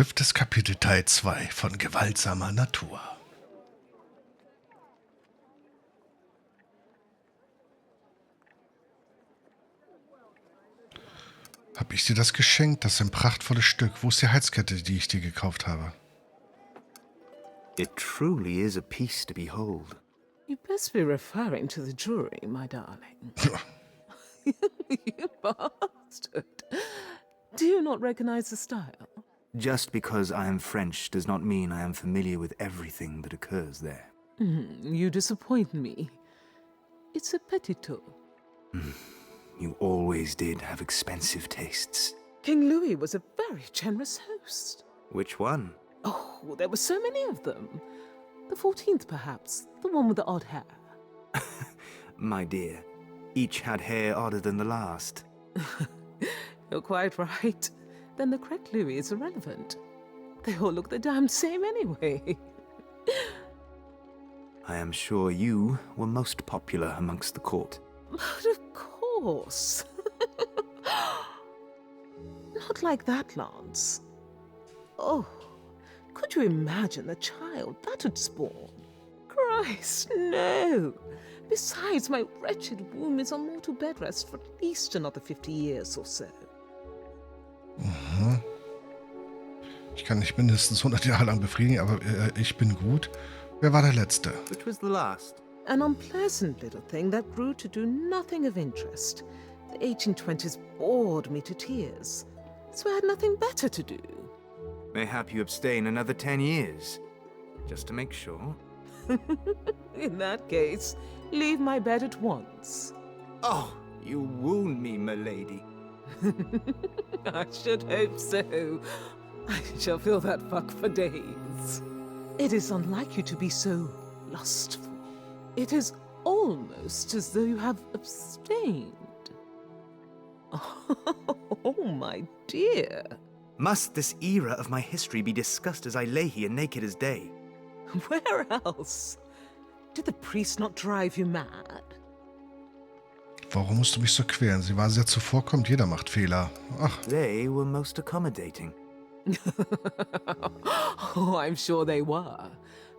5. Kapitel Teil 2 von gewaltsamer Natur. Hab ich dir das geschenkt? Das ist ein prachtvolles Stück. Wo ist die Halskette, die ich dir gekauft habe? It truly is a piece to behold. You best be referring to the jewelry, my darling. You bastard. Do you not recognize the style? Just because I am French does not mean I am familiar with everything that occurs there. You disappoint me. It's a petito. You always did have expensive tastes. King Louis was a very generous host. Which one? Oh, there were so many of them. The 14th, perhaps. The one with the odd hair. My dear, each had hair odder than the last. You're quite right. Then the correct Louis is irrelevant. They all look the damn same anyway. I am sure you were most popular amongst the court. But of course. Not like that, Lance. Oh, could you imagine the child that would spawn? Christ, no. Besides, my wretched womb is on mortal bed rest for at least another 50 years or so. Ich kann nicht mindestens 100 Jahre lang befriedigen, aber ich bin gut. Wer war der Letzte? Which was the last? An unpleasant little thing that grew to do nothing of interest. The 1820s bored me to tears, so I had nothing better to do. Mayhap you abstain another 10 years, just to make sure. In that case, leave my bed at once. Oh, you wound me, milady. I should hope so. I shall feel that fuck for days. It is unlike you to be so lustful. It is almost as though you have abstained. Oh, my dear. Must this era of my history be discussed as I lay here naked as day? Where else? Did the priest not drive you mad? Warum musst du mich so quälen? Sie war sehr zuvorkommend, jeder macht Fehler. Ach, They were most accommodating. Oh, I'm sure they were.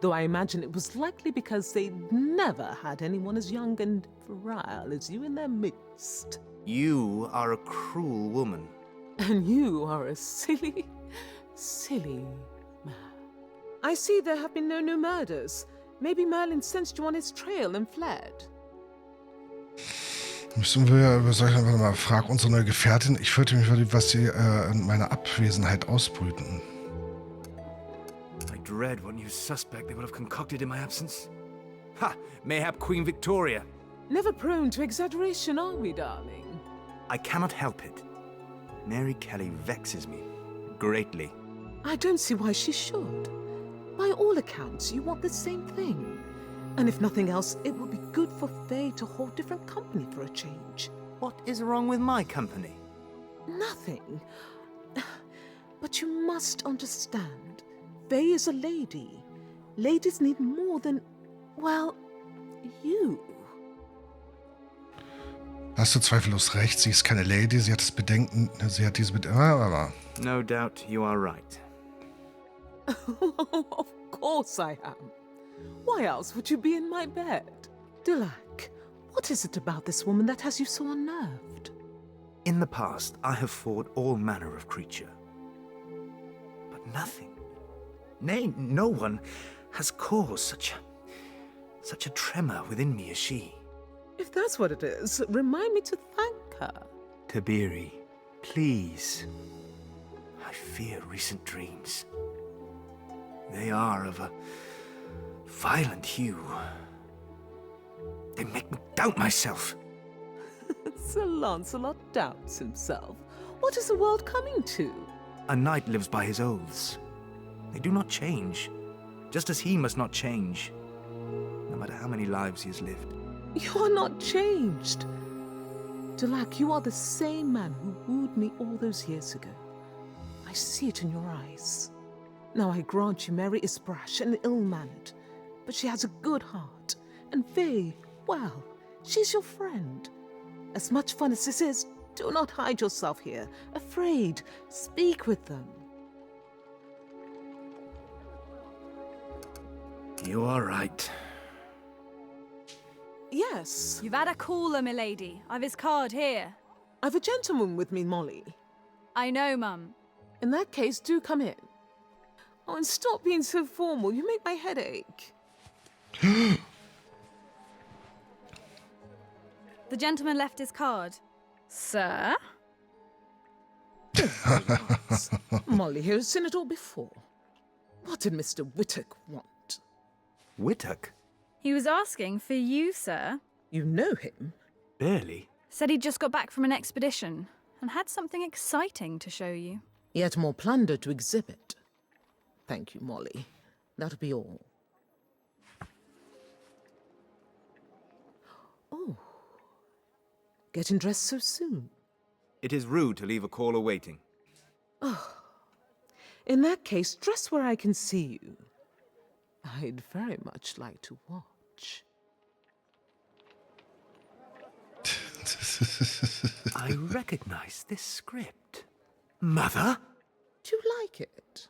Though I imagine it was likely because they'd never had anyone as young and virile as you in their midst. You are a cruel woman. And you are a silly, silly man. I see there have been no new murders. Maybe Merlin sensed you on his trail and fled. müssen wir, soll ich einfach mal fragen, unsere neue Gefährtin, ich fürchte mich, was sie in meiner Abwesenheit ausbrüten. I dread what new suspect they would have concocted in my absence. Ha! Mayhap Queen Victoria. Never prone to exaggeration, are we, darling? I cannot help it. Mary Kelly vexes me greatly. I don't see why she should. By all accounts, you want the same thing. And if nothing else, it would be good for Faye to hold different company for a change. What is wrong with my company? Nothing. But you must understand, Faye is a lady. Ladies need more than, well, you. Hast du zweifellos recht, sie ist keine Lady, sie hat das Bedenken, sie hat diese Bedenken. No doubt you are right. Of course I am. Why else would you be in my bed? Du Lac, what is it about this woman that has you so unnerved? In the past, I have fought all manner of creature. But nothing, nay, no one, has caused such a tremor within me as she. If that's what it is, remind me to thank her. Tabiri, please. I fear recent dreams. They are of a violent hue. They make me doubt myself. Sir Lancelot doubts himself. What is the world coming to? A knight lives by his oaths. They do not change, just as he must not change, no matter how many lives he has lived. You are not changed. Du Lac, you are the same man who wooed me all those years ago. I see it in your eyes. Now I grant you Mary is brash and ill-mannered, but she has a good heart. And Faye, well, she's your friend. As much fun as this is, do not hide yourself here, afraid. Speak with them. You are right. Yes. You've had a caller, milady. I've his card here. I've a gentleman with me, Molly. I know, Mum. In that case, do come in. Oh, and stop being so formal. You make my head ache. The gentleman left his card. Sir? Molly here has seen it all before. What did Mr. Whittock want? Whittock? He was asking for you, sir. You know him? Barely. Said he'd just got back from an expedition and had something exciting to show you. Yet more plunder to exhibit. Thank you, Molly. That'll be all. Oh. Getting dressed so soon? It is rude to leave a caller waiting. Oh. In that case, dress where I can see you. I'd very much like to watch. I recognize this script. Mother? Do you like it?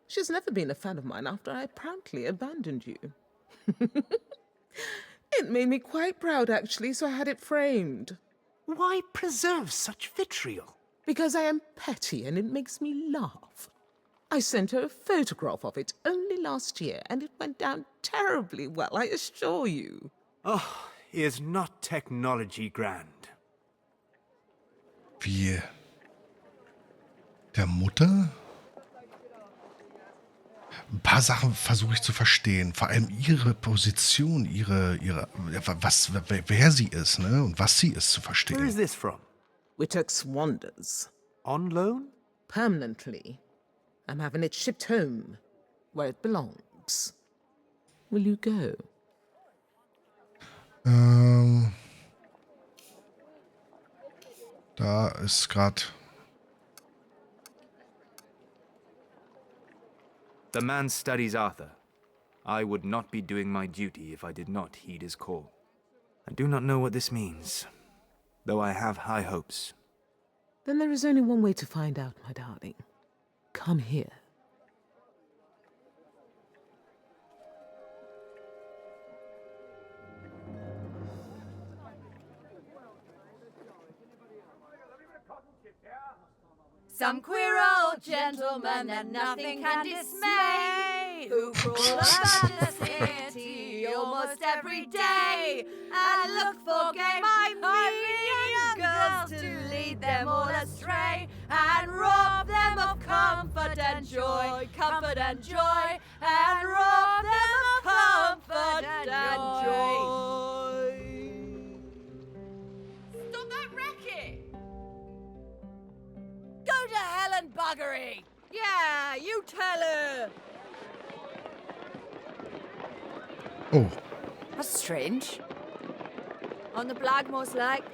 She's never been a fan of mine after I proudly abandoned you. It made me quite proud, actually, so I had it framed. Why preserve such vitriol? Because I am petty and it makes me laugh. I sent her a photograph of it only last year, and it went down terribly well, I assure you. Oh, is not technology grand? Wie? Der Mutter? Ein paar Sachen versuche ich zu verstehen. Vor allem ihre Position, wer sie ist, ne? Und was sie ist zu Where is verstehen. this from? Whittock's wanders. On loan? Permanently. I'm having it shipped home, where it belongs. Will you go? Da ist gerade... The man studies Arthur. I would not be doing my duty if I did not heed his call. I do not know what this means, though I have high hopes. Then there is only one way to find out, my darling. Come here. Some queer old gentleman that nothing can dismay, who crawl about the city almost every day, and look for gay young girls to lead them all astray, and rob them of comfort and joy, and rob them of comfort and joy. Stop that racket! Go to hell and buggery! Yeah, you tell her! Oh, That's strange. On the blag, most like.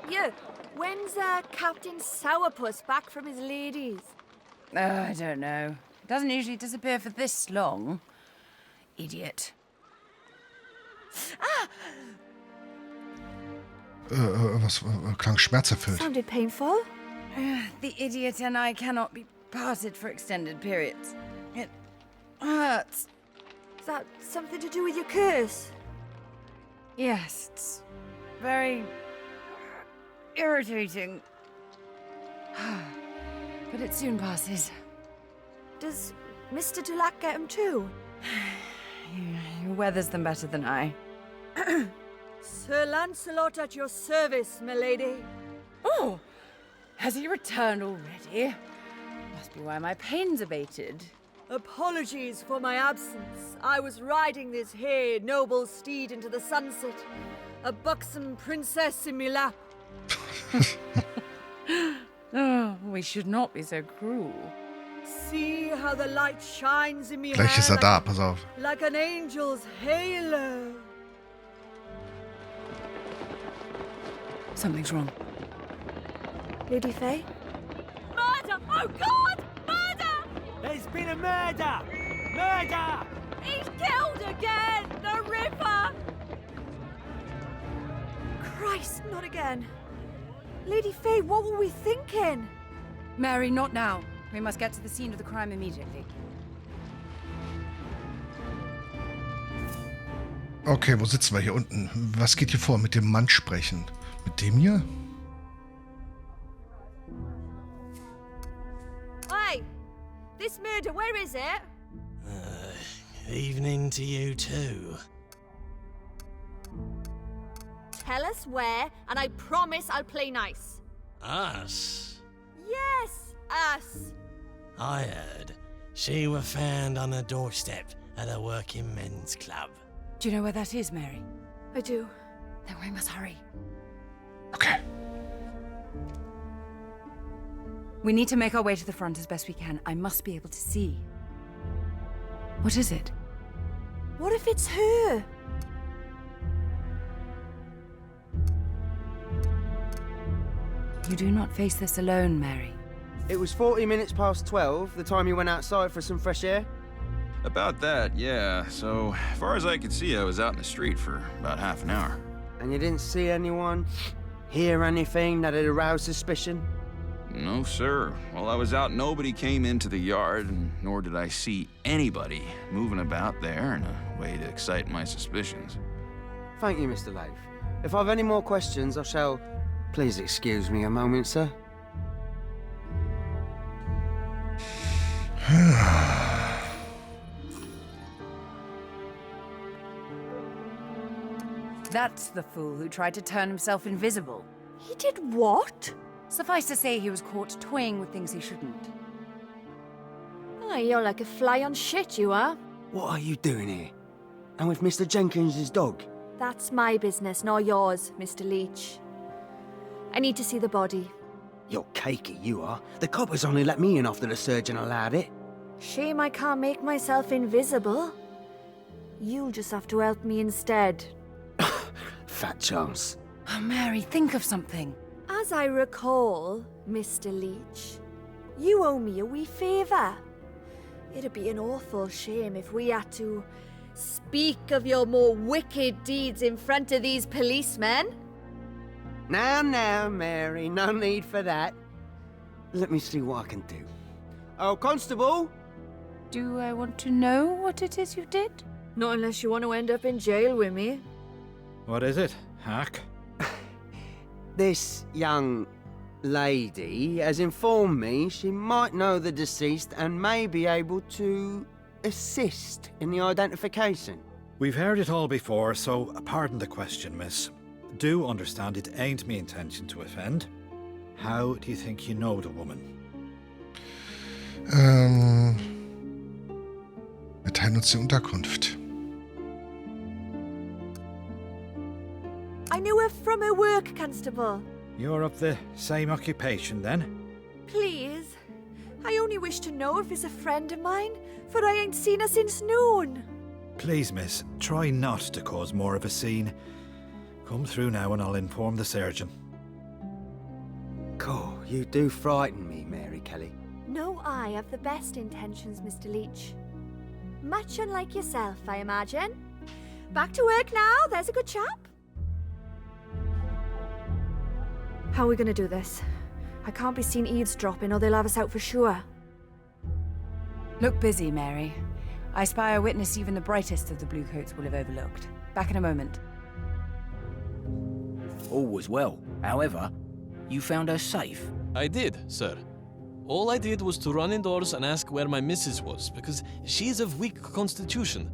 Yeah, when's Captain Sourpuss back from his ladies? I don't know. Doesn't usually disappear for this long. Idiot. was klang schmerzerfüllt. Sounded painful. The idiot and I cannot be parted for extended periods. It hurts. Is that something to do with your curse? Yes, it's very irritating. But it soon passes. Does Mr. Du Lac get him too? He weathers them better than I. Sir Lancelot at your service, milady. Oh! Has he returned already? Must be why my pain's abated. Apologies for my absence. I was riding this here noble steed into the sunset. A buxom princess in me lap. Oh, we should not be so cruel. See how the light shines in me Gleich ist hair da, pass auf. like an angel's halo. Something's wrong. Lady Fey? Murder! Oh God! Murder! There's been a murder! Murder! He's killed again! The Ripper! Christ, not again. Lady Fey, what were we thinking? Mary, not now. We must get to the scene of the crime immediately. Okay, wo sitzen wir hier unten? Was geht hier vor? Mit dem Mann sprechen. Mit dem hier? Hey, this murder, where is it? Evening to you too. Tell us where, and I promise I'll play nice. Us? Yes, us. I heard she were found on the doorstep at a working men's club. Do you know where that is, Mary? I do. Then we must hurry. Okay. We need to make our way to the front as best we can. I must be able to see. What is it? What if it's her? You do not face this alone, Mary. It was 40 minutes past 12, the time you went outside for some fresh air. About that, yeah. So, far as I could see, I was out in the street for about half an hour. And you didn't see anyone, hear anything that'd arouse suspicion? No, sir. While I was out, nobody came into the yard, and nor did I see anybody moving about there in a way to excite my suspicions. Thank you, Mr. Leif. If I've any more questions, I shall... Please excuse me a moment, sir. That's the fool who tried to turn himself invisible. He did what? Suffice to say, he was caught toying with things he shouldn't. Oh, you're like a fly on shit, you are. What are you doing here? And with Mr. Jenkins's dog? That's my business, not yours, Mr. Leach. I need to see the body. You're cakey, you are. The coppers only let me in after the surgeon allowed it. Shame I can't make myself invisible. You'll just have to help me instead. Fat chance. Oh, Mary, think of something. As I recall, Mr. Leach, you owe me a wee favour. It'd be an awful shame if we had to speak of your more wicked deeds in front of these policemen. Now, Mary, no need for that. Let me see what I can do. Oh, Constable! Do I want to know what it is you did? Not unless you want to end up in jail with me. What is it, Hack? This young lady has informed me she might know the deceased and may be able to assist in the identification. We've heard it all before, so pardon the question, miss. Do understand it ain't me intention to offend. How do you think you know the woman? Wir teilen uns die Unterkunft. I knew her from her work, Constable. You're of the same occupation, then? Please. I only wish to know if it's a friend of mine, for I ain't seen her since noon. Please, miss, try not to cause more of a scene. Come through now and I'll inform the surgeon. Cool, you do frighten me, Mary Kelly. No, I have the best intentions, Mr. Leach. Much unlike yourself, I imagine. Back to work now, there's a good chap. How are we going to do this? I can't be seen eavesdropping or they'll have us out for sure. Look busy, Mary. I spy a witness even the brightest of the bluecoats will have overlooked. Back in a moment. All was well. However, you found her safe. I did, sir. All I did was to run indoors and ask where my missus was, because she's of weak constitution.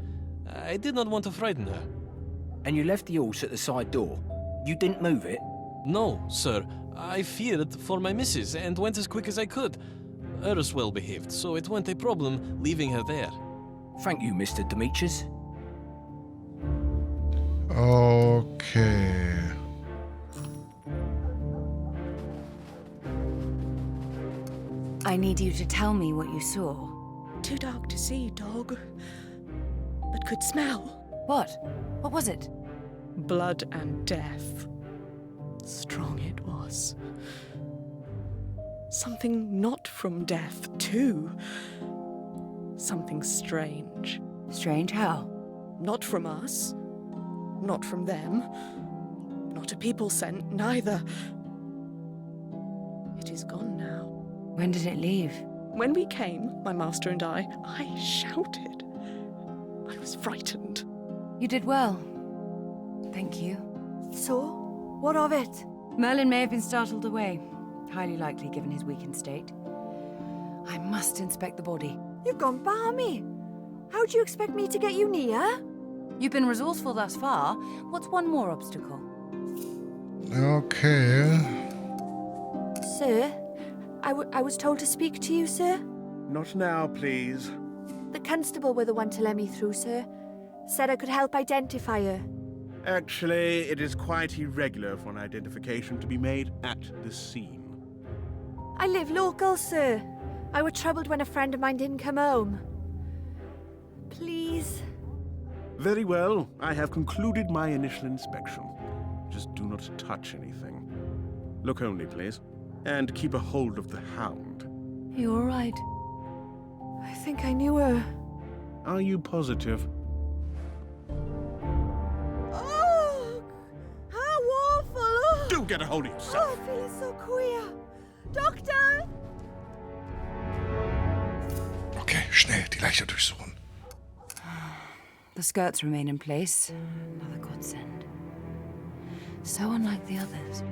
I did not want to frighten her. And you left the horse at the side door. You didn't move it? No, sir. I feared for my missus and went as quick as I could. Hers well behaved, so it wasn't a problem leaving her there. Thank you, Mr. Demetrius. Okay. I need you to tell me what you saw. Too dark to see, dog, but could smell. What? What was it? Blood and death. Strong it was. Something not from death, too. Something strange. Strange how? Not from us. Not from them. Not a people scent, neither. It is gone now. When did it leave? When we came, my master and I shouted. I was frightened. You did well. Thank you. So, what of it? Merlin may have been startled away. Highly likely, given his weakened state. I must inspect the body. You've gone balmy. How do you expect me to get you near? You've been resourceful thus far. What's one more obstacle? Okay. Sir, I was told to speak to you, sir. Not now, please. The constable were the one to let me through, sir. Said I could help identify her. Actually, it is quite irregular for an identification to be made at the scene. I live local, sir. I were troubled when a friend of mine didn't come home. Please. Very well. I have concluded my initial inspection. Just do not touch anything. Look only, please. And keep a hold of the hound. You all right? I think I knew her. Are you positive? Oh! How awful! Oh, Do get a hold of yourself! I'm feeling so queer. Doctor! Okay, schnell die Leiche durchsuchen. The skirts remain in place. Another godsend. So unlike the others.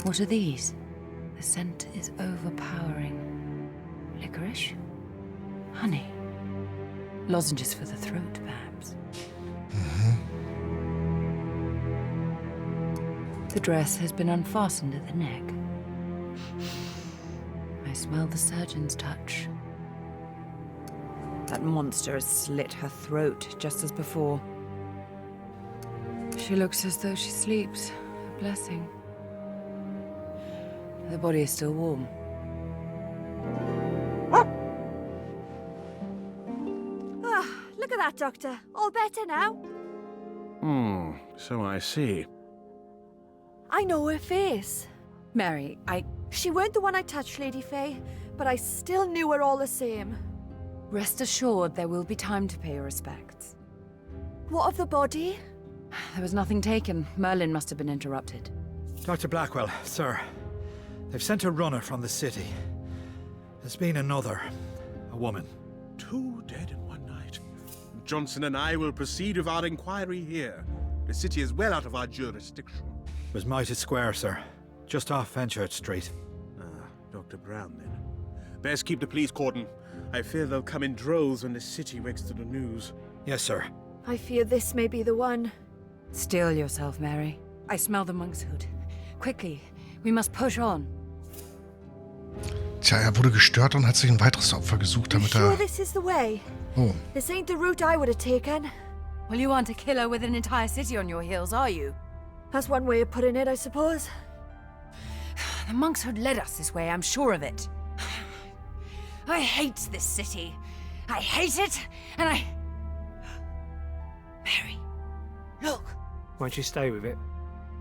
What are these? The scent is overpowering. Licorice? Honey? Lozenges for the throat, perhaps? The dress has been unfastened at the neck. I smell the surgeon's touch. That monster has slit her throat, just as before. She looks as though she sleeps. A blessing. The body is still warm. Ah, look at that, Doctor. All better now. So I see. I know her face. Mary, She weren't the one I touched, Lady Fey, but I still knew her all the same. Rest assured there will be time to pay your respects. What of the body? There was nothing taken. Merlin must have been interrupted. Dr. Blackwell, sir. They've sent a runner from the city. There's been another. A woman. 2 dead in one night. Johnson and I will proceed with our inquiry here. The city is well out of our jurisdiction. It was Mitre Square, sir. Just off Fenchurch Street. Ah, Dr. Brown, then. Best keep the police cordon. I fear they'll come in droves when the city wakes to the news. Yes, sir. I fear this may be the one. Still yourself, Mary. I smell the monk's hood. Quickly, we must push on. Tja, er wurde gestört und hat sich ein weiteres Opfer gesucht, You damit sure er... this is the way? Oh, This ain't the route I would have taken. Well, you aren't a killer with an entire city on your heels, are you? That's one way of putting it, I suppose. The monk's hood led us this way, I'm sure of it. I hate this city. I hate it, and I... Mary, look. Won't you stay with it?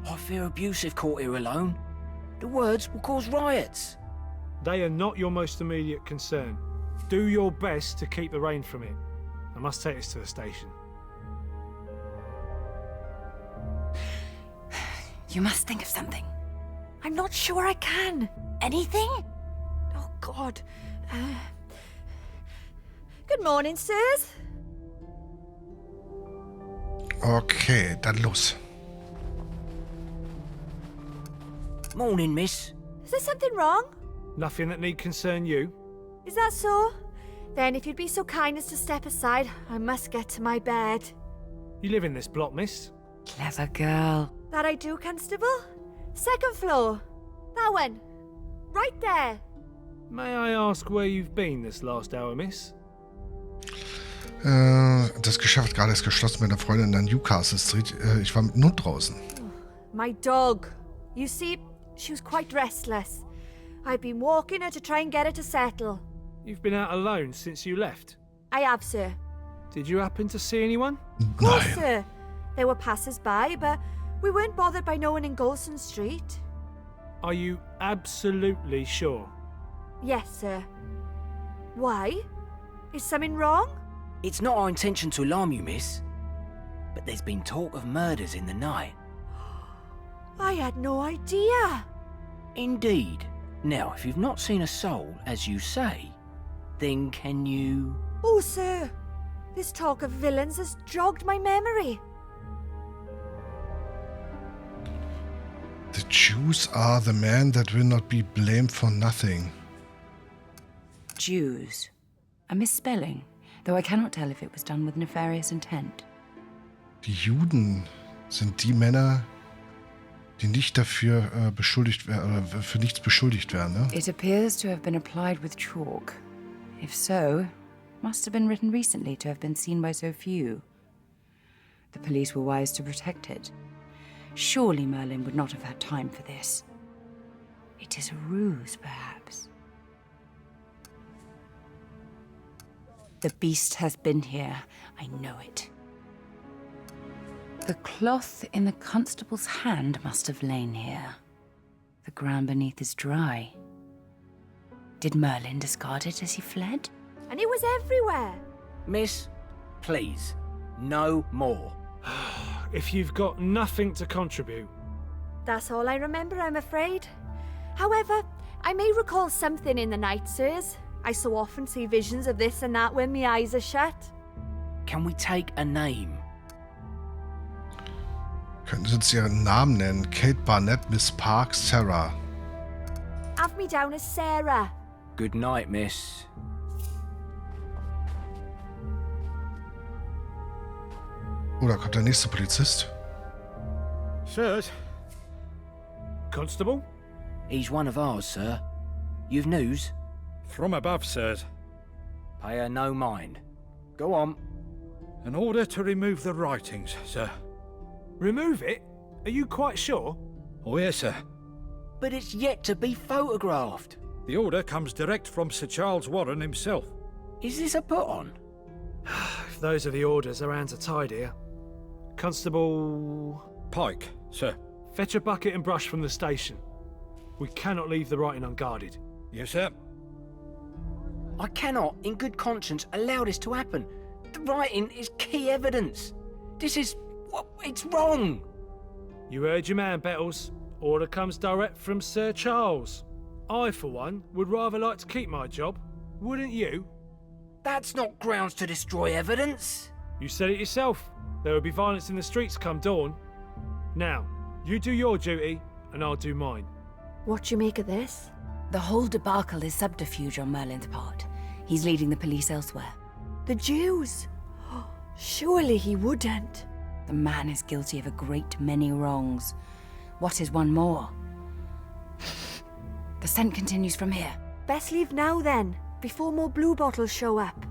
I fear abusive caught here alone. The words will cause riots. They are not your most immediate concern. Do your best to keep the rain from it. I must take this to the station. You must think of something. I'm not sure I can. Anything? Oh, God. Good morning, sirs. okay, dann los. Morning, miss. Is there something wrong? Nothing that need concern you? Is that so? Then if you'd be so kind as to step aside, I must get to my bed. You live in this block, miss? Clever girl. That I do, Constable. 2nd floor. That one. Right there. May I ask where you've been this last hour, miss? Das Geschäft hat gerade erst geschlossen mit einer Freundin in der Newcastle Street. Ich war mit dem Hund draußen. My dog. You see, she was quite restless. I've been walking her to try and get her to settle. You've been out alone since you left? I have, sir. Did you happen to see anyone? Of course, sir. There were passers-by, but we weren't bothered by no one in Golson Street. Are you absolutely sure? Yes, sir. Why? Is something wrong? It's not our intention to alarm you, miss. But there's been talk of murders in the night. I had no idea. Indeed. Now, if you've not seen a soul, as you say, then can you... Oh, sir. This talk of villains has jogged my memory. Jews are the men that will not be blamed for nothing. Jews. A misspelling, though I cannot tell if it was done with nefarious intent. Die Juden sind die Männer, die nicht dafür beschuldigt werden oder für nichts beschuldigt werden, ne? It appears to have been applied with chalk. If so, must have been written recently to have been seen by so few. The police were wise to protect it. Surely Merlin would not have had time for this. It is a ruse, perhaps. The beast has been here. I know it. The cloth in the constable's hand must have lain here. The ground beneath is dry. Did Merlin discard it as he fled? And it was everywhere. Miss, please, no more. If you've got nothing to contribute. That's all I remember, I'm afraid. However, I may recall something in the night, sirs. I so often see visions of this and that when my eyes are shut. Can we take a name? Könnten Sie uns Ihren Namen nennen? Kate Barnett, Miss Park, Sarah. Have me down as Sarah. Good night, miss. Oh, da kommt der nächste Polizist. Sirs? Constable? He's one of ours, sir. You've news? From above, sirs. Pay her no mind. Go on. An order to remove the writings, sir. Remove it? Are you quite sure? Oh, yes, sir. But it's yet to be photographed. The order comes direct from Sir Charles Warren himself. Is this a put-on? If those are the orders, our hands are tied here. Constable... Pike, sir. Fetch a bucket and brush from the station. We cannot leave the writing unguarded. Yes, sir. I cannot, in good conscience, allow this to happen. The writing is key evidence. This is... it's wrong. You heard your man, Bettles. Order comes direct from Sir Charles. I, for one, would rather like to keep my job. Wouldn't you? That's not grounds to destroy evidence. You said it yourself. There will be violence in the streets come dawn. Now, you do your duty, and I'll do mine. What do you make of this? The whole debacle is subterfuge on Merlin's part. He's leading the police elsewhere. The Jews? Surely he wouldn't. The man is guilty of a great many wrongs. What is one more? The scent continues from here. Best leave now then, before more blue bottles show up.